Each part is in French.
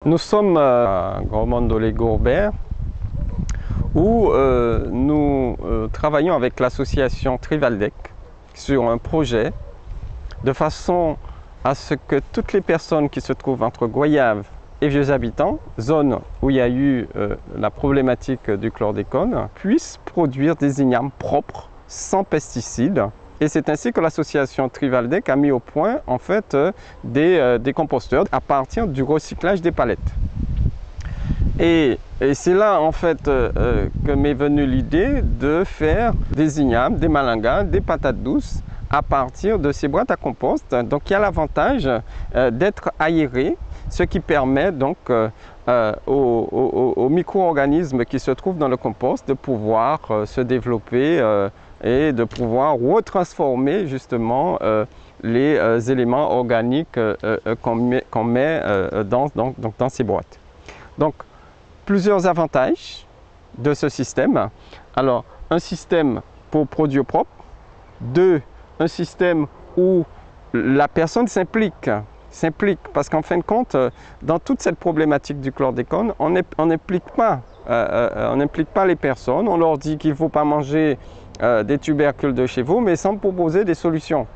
Nous sommes à Gromont-Dolé-Gourbert où nous travaillons avec l'association Trivaldec sur un projet de façon à ce que toutes les personnes qui se trouvent entre Goyave et Vieux-Habitants, zone où il y a eu la problématique du chlordécone, puissent produire des ignames propres, sans pesticides. Et c'est ainsi que l'association Trivaldec a mis au point en fait des composteurs à partir du recyclage des palettes. Et c'est là en fait que m'est venue l'idée de faire des ignames, des malangas, des patates douces à partir de ces boîtes à compost. Donc il y a l'avantage d'être aéré, ce qui permet donc aux micro-organismes qui se trouvent dans le compost de pouvoir se développer et de pouvoir retransformer justement les éléments organiques qu'on met dans ces boîtes. Donc, plusieurs avantages de ce système. Alors, un système pour produire propre. Deux, un système où la personne s'implique parce qu'en fin de compte, dans toute cette problématique du chlordécone, on n'implique pas les personnes. On leur dit qu'il ne faut pas manger des tubercules de chez vous, mais sans proposer des solutions.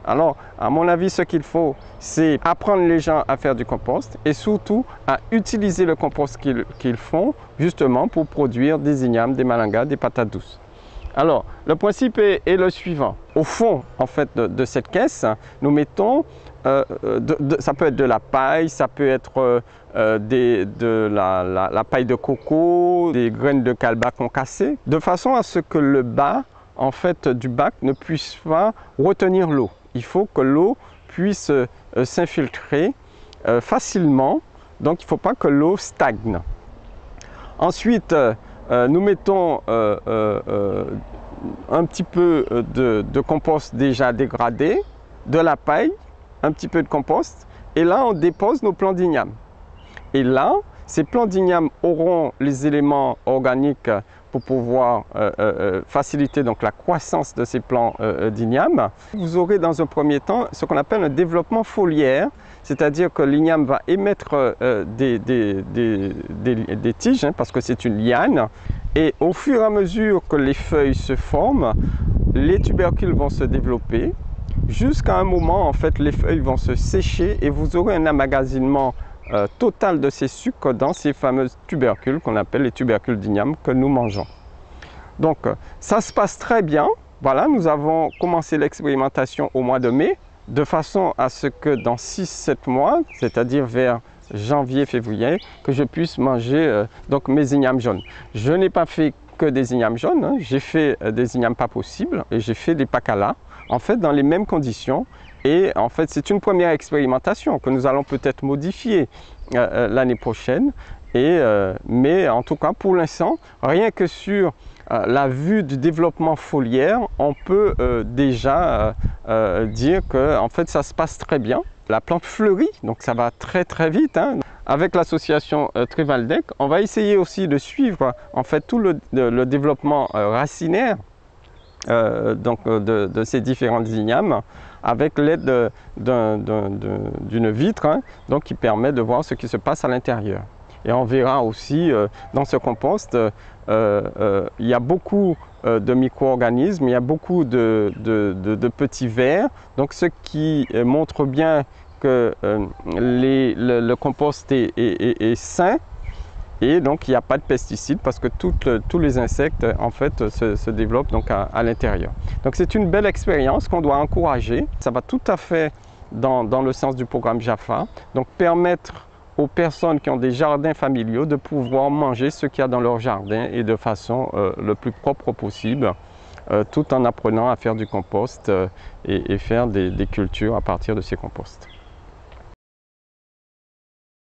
Alors, à mon avis, ce qu'il faut, c'est apprendre les gens à faire du compost et surtout à utiliser le compost qu'ils font justement pour produire des ignames, des malangas, des patates douces. Alors, le principe est le suivant. Au fond, en fait, de cette caisse, nous mettons, ça peut être de la paille, ça peut être de la paille de coco, des graines de calba concassées, de façon à ce que le bas, en fait, du bac ne puisse pas retenir l'eau. Il faut que l'eau puisse s'infiltrer facilement, donc il ne faut pas que l'eau stagne. Ensuite, nous mettons un petit peu de compost déjà dégradé, de la paille, un petit peu de compost, et là on dépose nos plants d'igname. Et là, ces plants d'igname auront les éléments organiques pour pouvoir faciliter donc la croissance de ces plants d'igname. Vous aurez dans un premier temps ce qu'on appelle un développement foliaire, c'est-à-dire que l'igname va émettre des tiges, parce que c'est une liane, et au fur et à mesure que les feuilles se forment, les tubercules vont se développer, jusqu'à un moment, en fait, les feuilles vont se sécher et vous aurez un emmagasinement total de ces sucres dans ces fameux tubercules qu'on appelle les tubercules d'igname que nous mangeons. Donc ça se passe très bien. Voilà, nous avons commencé l'expérimentation au mois de mai, de façon à ce que dans 6-7 mois, c'est-à-dire vers janvier-février, que je puisse manger donc mes ignames jaunes. Je n'ai pas fait que des ignames jaunes, hein. J'ai fait des ignames pas possibles et j'ai fait des pacala, en fait dans les mêmes conditions. Et en fait, c'est une première expérimentation que nous allons peut-être modifier l'année prochaine. Mais en tout cas, pour l'instant, rien que sur la vue du développement foliaire, on peut déjà dire que en fait, ça se passe très bien. La plante fleurit, donc ça va très très vite, hein. Avec l'association Trivaldec, on va essayer aussi de suivre en fait tout le développement racinaire de ces différentes ignames, avec l'aide d'une vitre, hein, donc qui permet de voir ce qui se passe à l'intérieur. Et on verra aussi dans ce compost, il y a beaucoup de micro-organismes, il y a beaucoup de petits vers, donc ce qui montre bien que le compost est sain. Et donc, il n'y a pas de pesticides parce que tous les insectes, en fait, se développent donc à l'intérieur. Donc, c'est une belle expérience qu'on doit encourager. Ça va tout à fait dans le sens du programme JAFA. Donc, permettre aux personnes qui ont des jardins familiaux de pouvoir manger ce qu'il y a dans leur jardin et de façon le plus propre possible, tout en apprenant à faire du compost et faire des cultures à partir de ces composts.